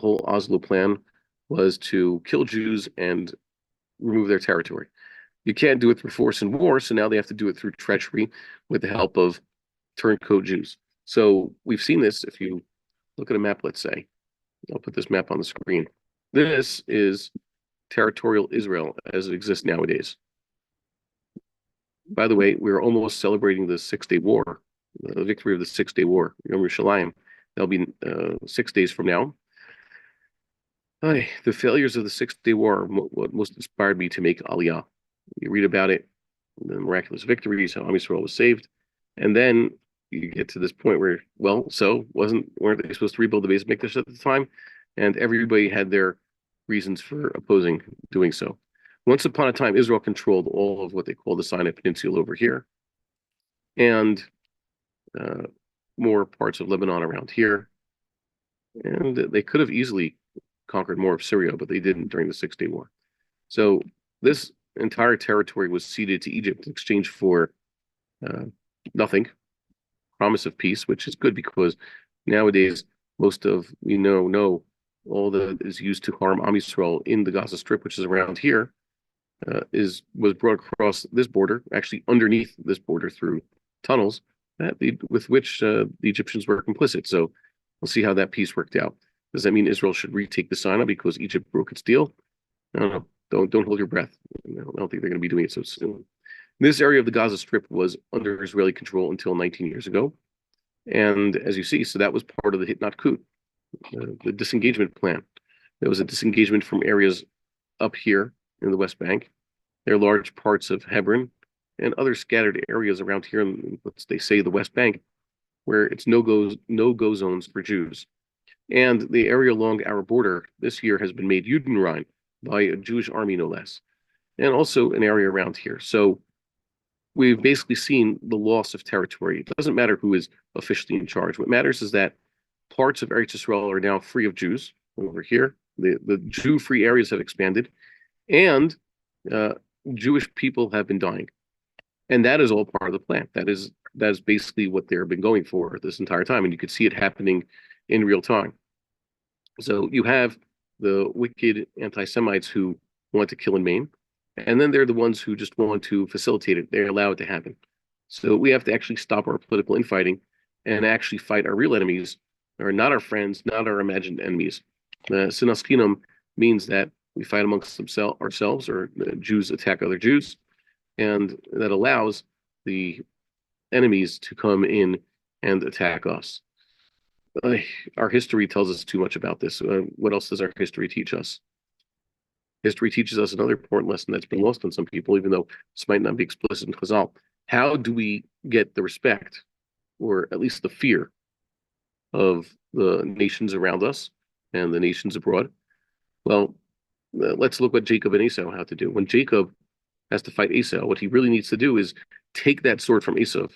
the whole Oslo plan was to kill Jews and remove their territory. You can't do it through force and war, so now they have to do it through treachery with the help of turncoat Jews. So we've seen this. If you look at a map, let's say, I'll put this map on the screen. This is territorial Israel as it exists nowadays. By the way, we're almost celebrating the Six-Day War, the victory of the Six-Day War, Yom Yerushalayim. That'll be 6 days from now. The failures of the Six-Day War are what most inspired me to make Aliyah. You read about it, the miraculous victories, how Am Yisrael was saved, and then you get to this point where, well, so weren't they supposed to rebuild the Beis Mikdash at the time? And everybody had their reasons for opposing doing so. Once upon a time, Israel controlled all of what they call the Sinai Peninsula over here, and more parts of Lebanon around here. And they could have easily conquered more of Syria, but they didn't during the Six-Day War. So this entire territory was ceded to Egypt in exchange for nothing, promise of peace, which is good because nowadays most of all that is used to harm Am Yisrael in the Gaza Strip, which is around here, was brought across this border, actually underneath this border through tunnels with which the Egyptians were complicit. So we'll see how that peace worked out. Does that mean Israel should retake the Sinai because Egypt broke its deal? I don't know. Don't hold your breath. I don't think they're going to be doing it so soon. This area of the Gaza Strip was under Israeli control until 19 years ago. And as you see, so that was part of the Hitnatkut, the disengagement plan. There was a disengagement from areas up here in the West Bank. There are large parts of Hebron and other scattered areas around here in, they say, the West Bank, where it's no-go zones for Jews. And the area along our border this year has been made Judenrein by a Jewish army, no less, and also an area around here. So we've basically seen the loss of territory. It doesn't matter who is officially in charge. What matters is that parts of Eretz Yisrael are now free of Jews over here. The Jew-free areas have expanded, and Jewish people have been dying. And that is all part of the plan. That is basically what they've been going for this entire time. And you could see it happening in real time. So you have the wicked anti-Semites who want to kill and maim, and then they're the ones who just want to facilitate it. They allow it to happen. So we have to actually stop our political infighting and actually fight our real enemies, or not our friends, not our imagined enemies. Sinas Chinam means that we fight amongst ourselves, or the Jews attack other Jews, and that allows the enemies to come in and attack us. Our history tells us too much about this. What else does our history teach us? History teaches us another important lesson that's been lost on some people, even though this might not be explicit in Chazal. How do we get the respect, or at least the fear, of the nations around us and the nations abroad? Well, let's look what Jacob and Esau had to do. When Jacob has to fight Esau, what he really needs to do is take that sword from Esau.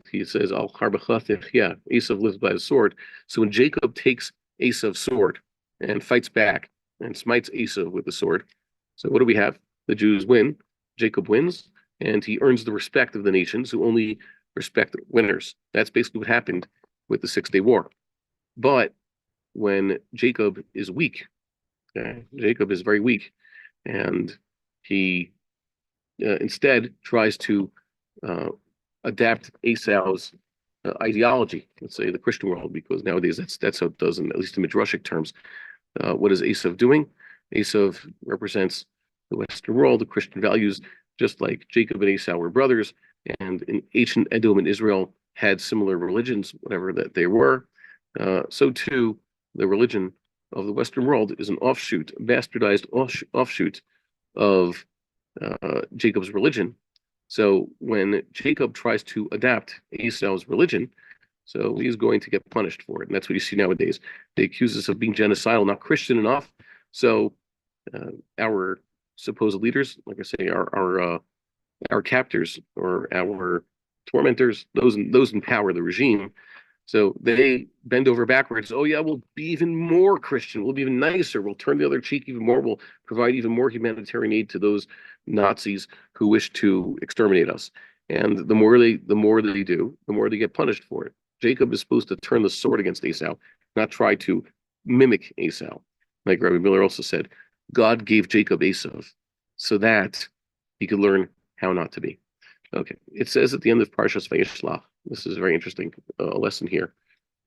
He says, "Al Harbachach," yeah, Esau lives by the sword. So when Jacob takes Esau's sword and fights back and smites Esau with the sword, so what do we have? The Jews win, Jacob wins, and he earns the respect of the nations who only respect winners. That's basically what happened with the Six-Day War. But when Jacob is weak, Jacob is very weak, and he instead tries to adapt Esau's ideology, let's say the Christian world, because nowadays that's how it does, in, at least in Midrashic terms. What is Esau doing? Esau represents the Western world, the Christian values, just like Jacob and Esau were brothers, and in ancient Edom and Israel had similar religions, whatever that they were. So too, the religion of the Western world is an offshoot, a bastardized offshoot of Jacob's religion. So when Jacob tries to adapt Esau's religion, so he's going to get punished for it. And that's what you see nowadays. They accuse us of being genocidal, not Christian enough. So our supposed leaders, like I say, our captors or our tormentors, those in power, the regime, so they bend over backwards. Oh yeah, we'll be even more Christian. We'll be even nicer. We'll turn the other cheek even more. We'll provide even more humanitarian aid to those Nazis who wish to exterminate us. And the more they do, the more they get punished for it. Jacob is supposed to turn the sword against Esau, not try to mimic Esau. Like Rabbi Miller also said, God gave Jacob Esau so that he could learn how not to be. Okay, it says at the end of Parshas Vayishlach. This is a very interesting lesson here.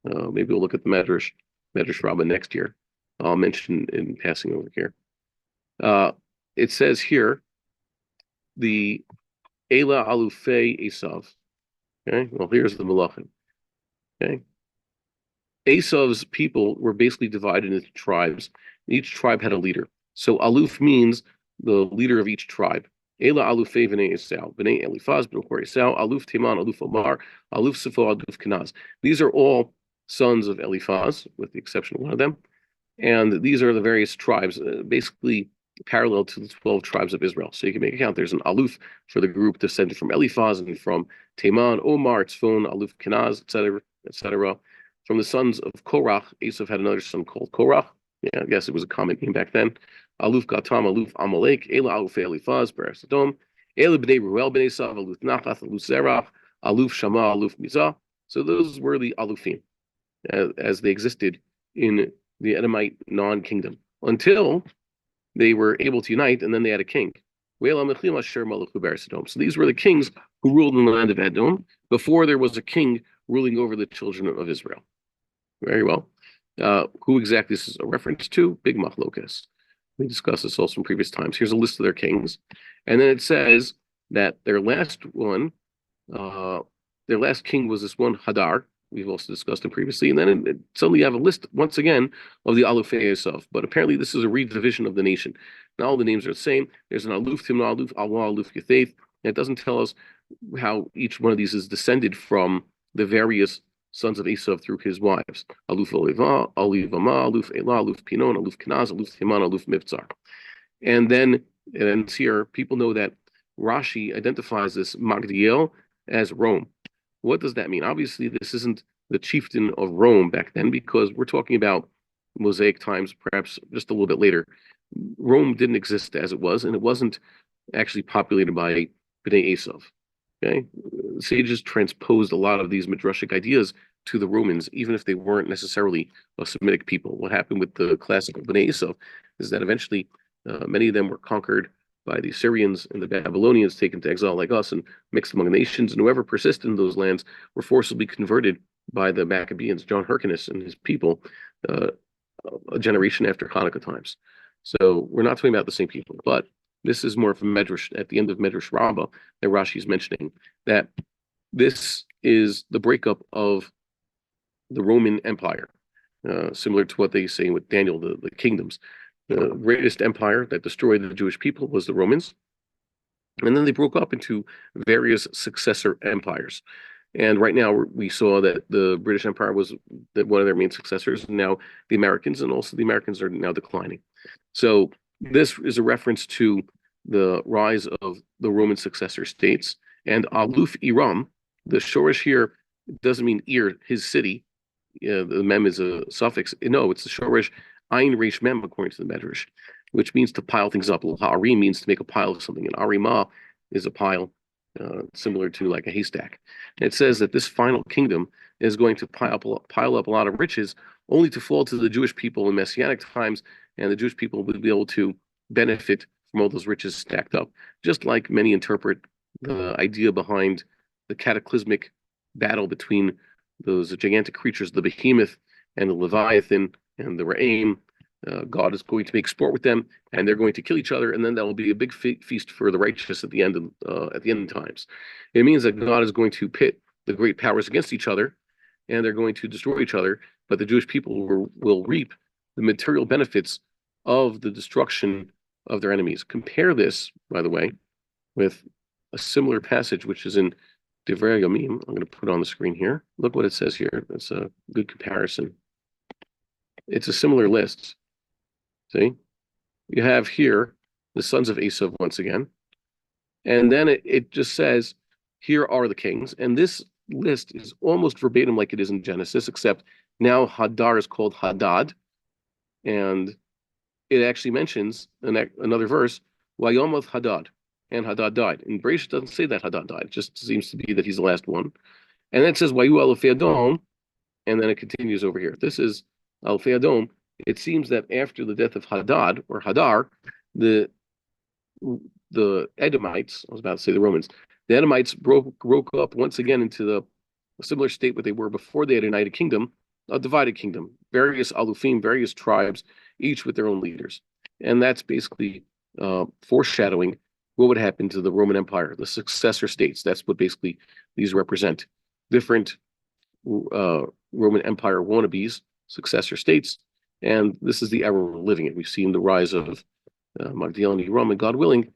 Maybe we'll look at the Medrash Rabbah next year. I'll mention in passing over here. It says here, the Ela Alufei Esav. Okay, well, here's the Malachim. Okay, Esav's people were basically divided into tribes. Each tribe had a leader. So Aluf means the leader of each tribe. Ela Alufei B'nei Esau, B'nei Elifaz, B'nei Esau, Aluf Teman, Aluf Omar, Aluf Sifo, Aluf Kenaz. These are all sons of Eliphaz, with the exception of one of them. And these are the various tribes, basically parallel to the 12 tribes of Israel. So you can make a count. There's an Aluf for the group descended from Eliphaz and from Teman, Omar, Tzfon, Aluf Kenaz, etc., etc. From the sons of Korach, Esav had another son called Korach. Yeah, I guess it was a common name back then. Aluf Gatam, Aluf Amalek, Ela Aluf Eliphaz, Beres Edom, Ela B'nei Ruel B'nei Sav, Aluf Nachath, Aluf Zerach, Aluf Shama, Aluf Mizah. So those were the Alufim as they existed in the Edomite non-kingdom until they were able to unite, and then they had a king. So these were the kings who ruled in the land of Edom before there was a king ruling over the children of Israel. Very well. Who exactly this is a reference to? Big Machlokas. We discussed this also in previous times. Here's a list of their kings. And then it says that their last king was this one Hadar. We've also discussed him previously. And then suddenly you have a list, once again, of the Alufei Esav. But apparently this is a redivision of the nation. Now all the names are the same. There's an Aluf Timna, Aluf Alwa, Aluf Yetheth. And it doesn't tell us how each one of these is descended from the various sons of Esav through his wives. Aluf Oliva, Olivama, Aluf Elah, Aluf Pinon, Aluf Kenaz, Aluf Teman, Aluf Mibzar. And then it ends here. People know that Rashi identifies this Magdiel as Rome. What does that mean? Obviously, this isn't the chieftain of Rome back then, because we're talking about Mosaic times, perhaps just a little bit later. Rome didn't exist as it was, and it wasn't actually populated by Bnei Esav. Okay, sages transposed a lot of these midrashic ideas to the Romans, even if they weren't necessarily a Semitic people. What happened with the classical Bnei Esav is that eventually many of them were conquered by the Assyrians and the Babylonians, taken to exile like us and mixed among the nations, and whoever persisted in those lands were forcibly converted by the Maccabees, John Hyrcanus and his people, a generation after Hanukkah times. So we're not talking about the same people, but this is more of a Medrash, at the end of Medrash Rabbah, that Rashi is mentioning, that this is the breakup of the Roman Empire, similar to what they say with Daniel, the kingdoms. The greatest empire that destroyed the Jewish people was the Romans. And then they broke up into various successor empires. And right now we saw that the British Empire was one of their main successors. And now the Americans, and also the Americans are now declining. So this is a reference to the rise of the Roman successor states. And Aluf Iram, the Shorish here doesn't mean Ir, his city. The mem is a suffix. No, it's the Shorish Ein Reish Mem, according to the Medrash, which means to pile things up. Ha'arim means to make a pile of something, and Arima is a pile, similar to like a haystack. And it says that this final kingdom is going to pile up a lot of riches, only to fall to the Jewish people in Messianic times, and the Jewish people will be able to benefit from all those riches stacked up. Just like many interpret the idea behind the cataclysmic battle between those gigantic creatures, the behemoth and the Leviathan and the Ra'im. God is going to make sport with them, and they're going to kill each other, and then that will be a big feast for the righteous at the end of times. It means that God is going to pit the great powers against each other, and they're going to destroy each other, but the Jewish people will reap the material benefits of the destruction of their enemies. Compare this, by the way, with a similar passage, which is in Divrei Yamim. I'm going to put it on the screen here. Look what it says here. It's a good comparison. It's a similar list. See? You have here the sons of Esav once again. And then it just says, here are the kings. And this list is almost verbatim like it is in Genesis, except now Hadar is called Hadad. And it actually mentions another verse, Wayomath Hadad. And Hadad died. And Bereshit doesn't say that Hadad died. It just seems to be that he's the last one. And then it says, Wayu Alufei Adom. And then it continues over here. This is Alufei Adom. it seems that after the death of Hadad or Hadar, the the Edomites, I was about to say the Romans, the Edomites broke up once again into a similar state what they were before they had a united kingdom, a divided kingdom, various alufim, various tribes, each with their own leaders. And that's basically foreshadowing what would happen to the Roman Empire, the successor states. That's what basically these represent. Different Roman Empire wannabes, successor states. And this is the era we're living in. We've seen the rise of Magdiel and Rome, and God willing,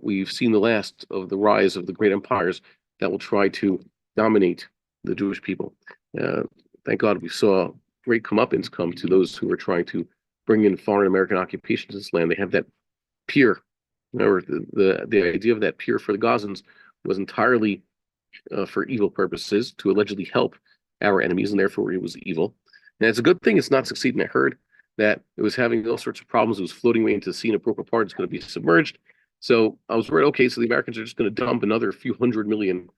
we've seen the last of the rise of the great empires that will try to dominate the Jewish people. Thank God we saw great comeuppance come to those who were trying to bring in foreign American occupations to this land. They have that pier. Remember, the idea of that pier for the Gazans was entirely for evil purposes, to allegedly help our enemies, and therefore it was evil. And it's a good thing it's not succeeding. I heard that it was having all sorts of problems. It was floating away into the sea and it broke apart. It's going to be submerged. So I was worried, okay, so the Americans are just going to dump another few $100 million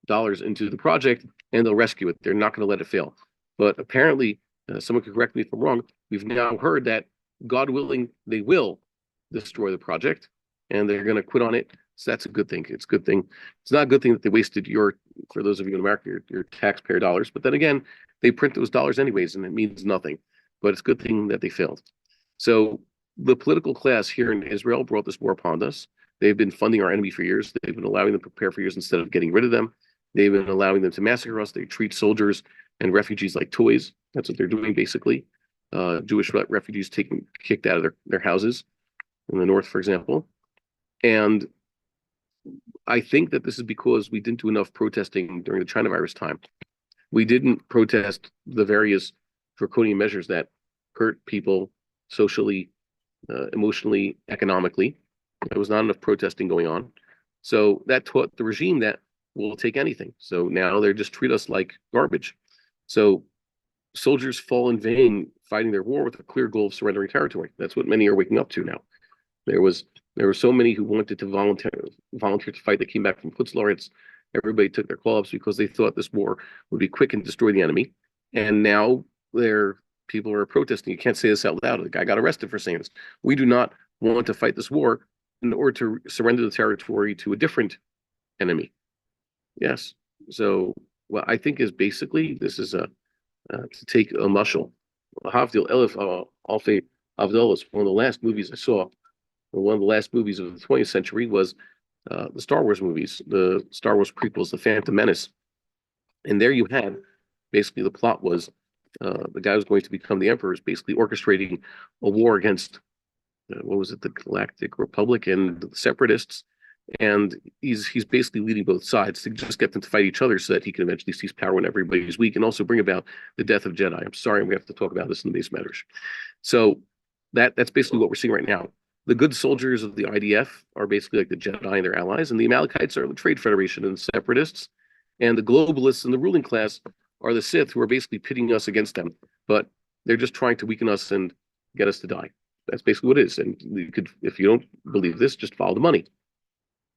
into the project and they'll rescue it. They're not going to let it fail. But apparently, someone could correct me if I'm wrong, we've now heard that, God willing, they will destroy the project and they're going to quit on it. So that's a good thing. It's a good thing. It's not a good thing that they wasted for those of you in America, your taxpayer dollars. But then again, they print those dollars anyways, and it means nothing. But it's a good thing that they failed. So the political class here in Israel brought this war upon us. They've been funding our enemy for years. They've been allowing them to prepare for years instead of getting rid of them. They've been allowing them to massacre us. They treat soldiers and refugees like toys. That's what they're doing, basically. Jewish refugees kicked out of their houses in the north, for example. And I think that this is because we didn't do enough protesting during the China virus time. We didn't protest the various draconian measures that hurt people socially, emotionally, economically. There was not enough protesting going on. So that taught the regime that we'll take anything. So now they just treat us like garbage. So soldiers fall in vain fighting their war with a clear goal of surrendering territory. That's what many are waking up to now. There were so many who wanted to volunteer to fight that came back from Putzlaritz. Everybody took their clubs because they thought this war would be quick and destroy the enemy. And now people are protesting. You can't say this out loud. The guy got arrested for saying this. We do not want to fight this war in order to surrender the territory to a different enemy. Yes. So what I think is basically this is to take a mashal. Havdil Elif Alfei Avdolos, one of the last movies I saw. One of the last movies of the 20th century was the Star Wars movies, the Star Wars prequels, The Phantom Menace. And there you had, basically the plot was the guy who was going to become the emperor is basically orchestrating a war against, the Galactic Republic and the separatists. And he's basically leading both sides to just get them to fight each other so that he can eventually seize power when everybody's weak and also bring about the death of Jedi. I'm sorry, we have to talk about this in the base matters. So that's basically what we're seeing right now. The good soldiers of the IDF are basically like the Jedi and their allies, and the Amalekites are the Trade Federation and the separatists, and the globalists and the ruling class are the Sith, who are basically pitting us against them. But they're just trying to weaken us and get us to die. That's basically what it is. And if you don't believe this, just follow the money.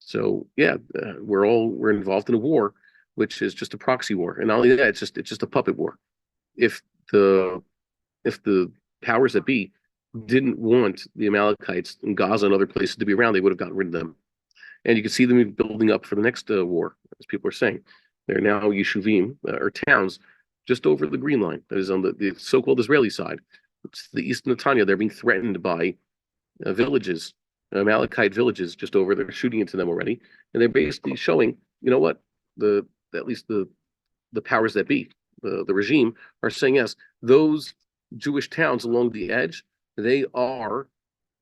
So yeah, we're involved in a war, which is just a proxy war, and not only that, it's just a puppet war. If the powers that be didn't want the Amalekites in Gaza and other places to be around, they would have gotten rid of them. And you can see them building up for the next war, as people are saying. They're now yeshuvim, or towns, just over the Green Line. That is on the so-called Israeli side. It's the east of Netanya. They're being threatened by villages, Amalekite villages just over there, shooting into them already. And they're basically showing, you know what, at least the powers that be, the regime, are saying, yes, those Jewish towns along the edge, they are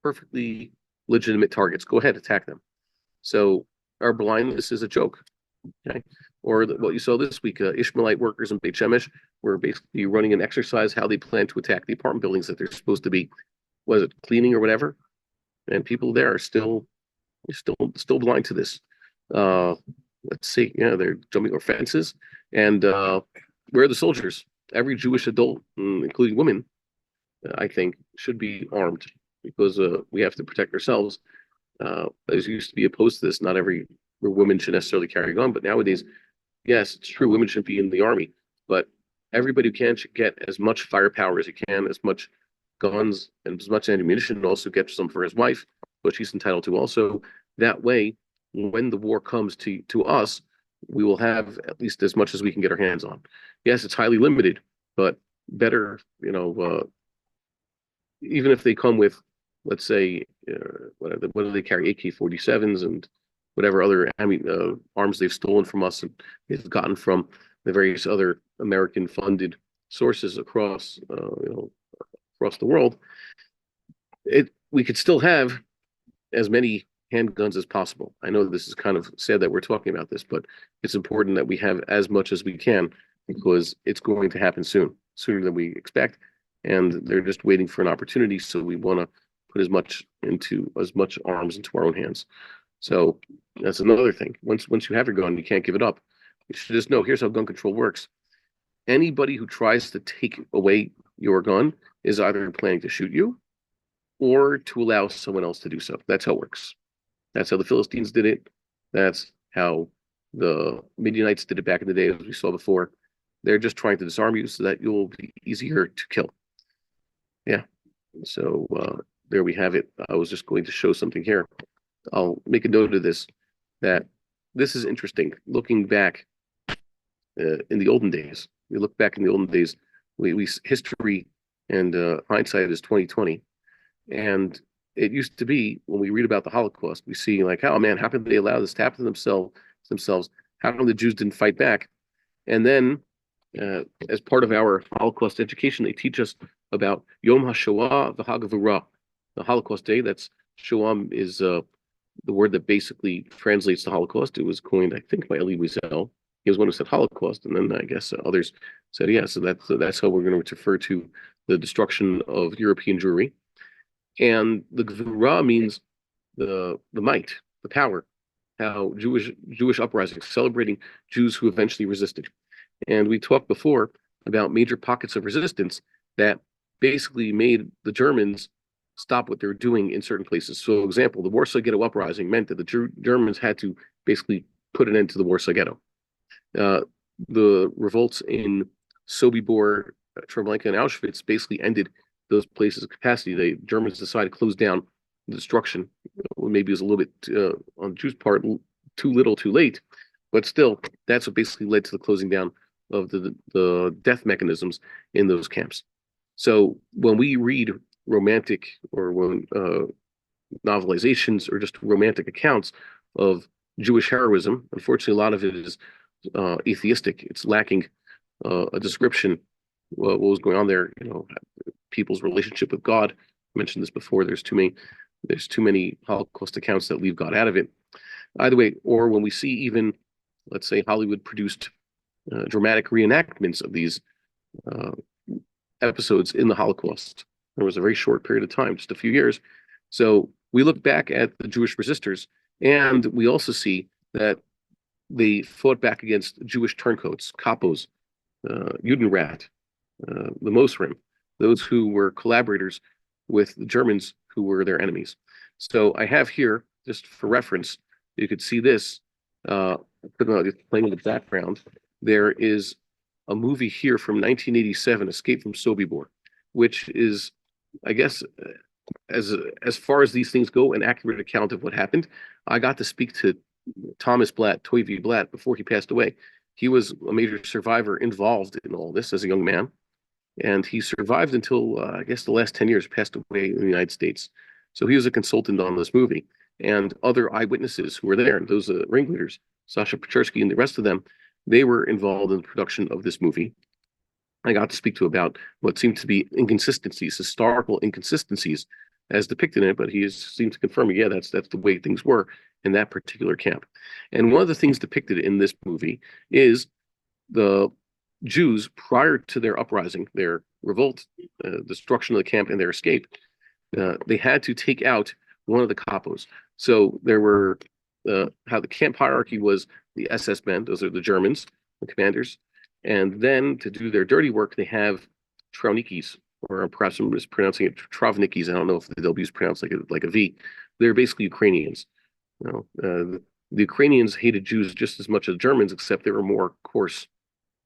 perfectly legitimate targets. Go ahead, attack them. So our blindness is a joke. Okay? Or what you saw this week, Ishmaelite workers in Beit Shemesh were basically running an exercise how they plan to attack the apartment buildings that they're supposed to be, cleaning or whatever. And people there are still blind to this. Let's see, they're jumping over fences. And where are the soldiers? Every Jewish adult, including women, I think, should be armed because we have to protect ourselves. As used to be opposed to this, not every woman should necessarily carry a gun, but nowadays, yes, it's true, women shouldn't be in the army, but everybody who can should get as much firepower as you can, as much guns and as much ammunition, and also get some for his wife, but she's entitled to also. That way, when the war comes to us, we will have at least as much as we can get our hands on. Yes, it's highly limited, but better, even if they come with, let's say, what do they carry? AK-47s and whatever other arms they've stolen from us and they've gotten from the various other American-funded sources across the world. We could still have as many handguns as possible. I know this is kind of sad that we're talking about this, but it's important that we have as much as we can because it's going to happen soon, sooner than we expect. And they're just waiting for an opportunity. So we want to put as much arms into our own hands. So that's another thing. Once you have your gun, you can't give it up. You should just know, here's how gun control works. Anybody who tries to take away your gun is either planning to shoot you or to allow someone else to do so. That's how it works. That's how the Philistines did it. That's how the Midianites did it back in the day, as we saw before. They're just trying to disarm you so that you'll be easier to kill. Yeah. So there we have it. I was just going to show something here. I'll make a note of this, that this is interesting. Looking back in the olden days, we look back in the olden days, we history and hindsight is 2020. And it used to be when we read about the Holocaust, we see like, oh man, how could they allow this to happen to themselves? How come the Jews didn't fight back? And then as part of our Holocaust education, they teach us about Yom HaShoah v'Hagavura, the Holocaust Day. That's Shoah is the word that basically translates the Holocaust. It was coined, I think, by Elie Wiesel. He was one who said Holocaust, and then I guess others said, yeah, so that's how we're going to refer to the destruction of European Jewry. And the Gvura means the might, the power, how Jewish uprisings, celebrating Jews who eventually resisted. And we talked before about major pockets of resistance that basically made the Germans stop what they were doing in certain places. So, for example, the Warsaw Ghetto uprising meant that the Germans had to basically put an end to the Warsaw Ghetto. The revolts in Sobibor, Treblinka, and Auschwitz basically ended those places of capacity. The Germans decided to close down the destruction. Maybe it was a little bit, on the Jews' part, too little, too late. But still, that's what basically led to the closing down of the death mechanisms in those camps. So when we read romantic or when novelizations or just romantic accounts of Jewish heroism, unfortunately, a lot of it is atheistic. It's lacking a description what was going on there. People's relationship with God. I mentioned this before. There's too many Holocaust accounts that leave God out of it. Either way, or when we see even, let's say, Hollywood produced dramatic reenactments of these episodes in the Holocaust. There was a very short period of time, just a few years. So we look back at the Jewish resistors, and we also see that they fought back against Jewish turncoats, kapos, Judenrat, the Mosrim, those who were collaborators with the Germans who were their enemies. So I have here, just for reference, you could see this, playing in the background. There is a movie here from 1987, Escape from Sobibor, which is, I guess, as far as these things go, an accurate account of what happened. I got to speak to Thomas Blatt, Toivi Blatt, before he passed away. He was a major survivor involved in all this as a young man. And he survived until, I guess, the last 10 years, passed away in the United States. So he was a consultant on this movie. And other eyewitnesses who were there, and those ringleaders, Sasha Pechersky and the rest of them, they were involved in the production of this movie. I got to speak to about what seemed to be inconsistencies, historical inconsistencies as depicted in it, but he seemed to confirm, yeah, that's the way things were in that particular camp. And one of the things depicted in this movie is the Jews, prior to their uprising, their revolt, destruction of the camp, and their escape, they had to take out one of the kapos. So there were, how the camp hierarchy was the SS men, those are the Germans, the commanders. And then to do their dirty work, they have Traunikis, or perhaps I'm mispronouncing it, Travnikis. I don't know if the W is pronounced like a V. They're basically Ukrainians. The Ukrainians hated Jews just as much as Germans, except they were more coarse.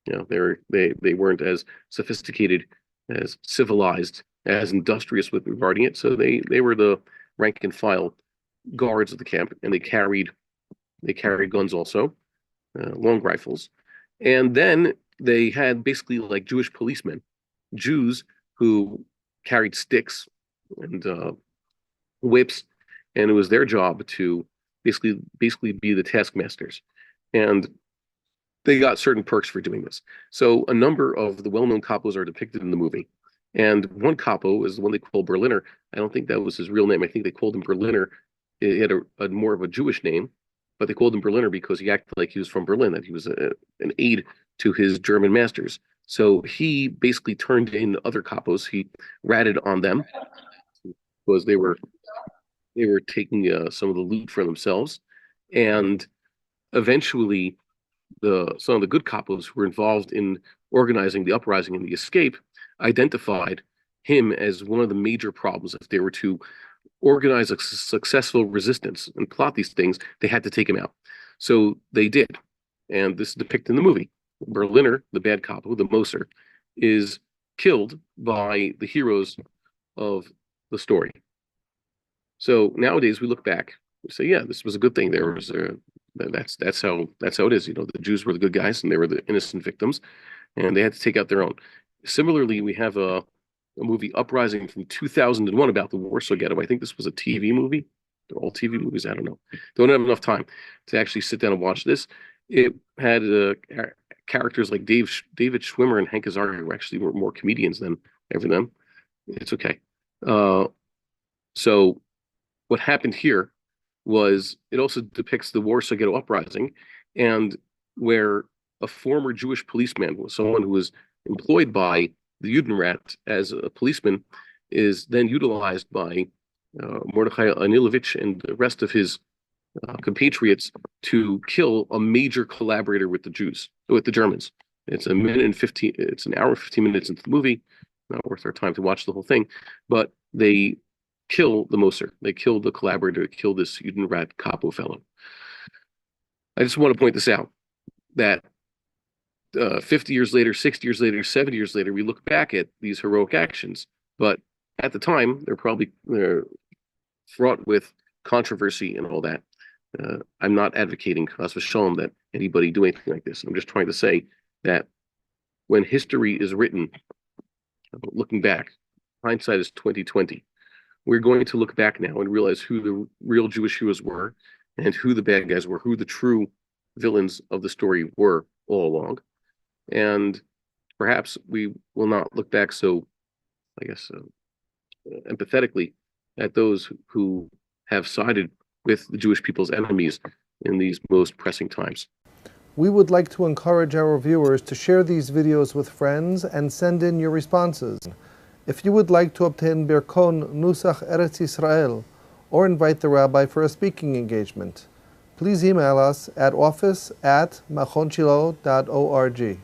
They weren't as sophisticated, as civilized as industrious with regarding it. So they were the rank and file guards of the camp, and they carried guns also, long rifles. And then they had basically like Jewish policemen, Jews who carried sticks and whips, and it was their job to basically be the taskmasters. And they got certain perks for doing this. So a number of the well-known capos are depicted in the movie. And one capo is the one they call Berliner. I don't think that was his real name. I think they called him Berliner. He had a more of a Jewish name, but they called him Berliner because he acted like he was from Berlin, that he was an aide to his German masters. So he basically turned in other capos. He ratted on them because they were taking some of the loot for themselves, and eventually some of the good capos who were involved in organizing the uprising and the escape identified him as one of the major problems. If they were to organize a successful resistance and plot these things, they had to take him out. So they did, and this is depicted in the movie. Berliner, the bad capo, the Moser, is killed by the heroes of the story. So nowadays we look back, we say, yeah, this was a good thing. There was that's how it is. The Jews were the good guys and they were the innocent victims, and they had to take out their own. Similarly, we have a movie Uprising from 2001 about the Warsaw Ghetto. I think this was a TV movie. They're all TV movies. I don't know. Don't have enough time to actually sit down and watch this. It had characters like David Schwimmer and Hank Azaria, who actually were more comedians than ever them. It's okay. So what happened here was it also depicts the Warsaw Ghetto uprising, and where a former Jewish policeman, was someone who was employed by the Judenrat as a policeman, is then utilized by Mordechai Anilovich and the rest of his compatriots to kill a major collaborator with the Germans. It's an hour and 15 minutes into the movie. Not worth our time to watch the whole thing, but they kill the Moser. They kill the collaborator. They kill this Judenrat capo fellow. I just want to point this out, that 50 years later, 60 years later, 70 years later, we look back at these heroic actions. But at the time, they're fraught with controversy and all that. I'm not advocating, chas v'shalom, that anybody do anything like this. I'm just trying to say that when history is written, looking back, hindsight is 2020. We're going to look back now and realize who the real Jewish heroes were and who the bad guys were, who the true villains of the story were all along. And perhaps we will not look back so, I guess, empathetically at those who have sided with the Jewish people's enemies in these most pressing times. We would like to encourage our viewers to share these videos with friends and send in your responses. If you would like to obtain Birkon Nusach Eretz Yisrael or invite the rabbi for a speaking engagement, please email us at office@machonshilo.org.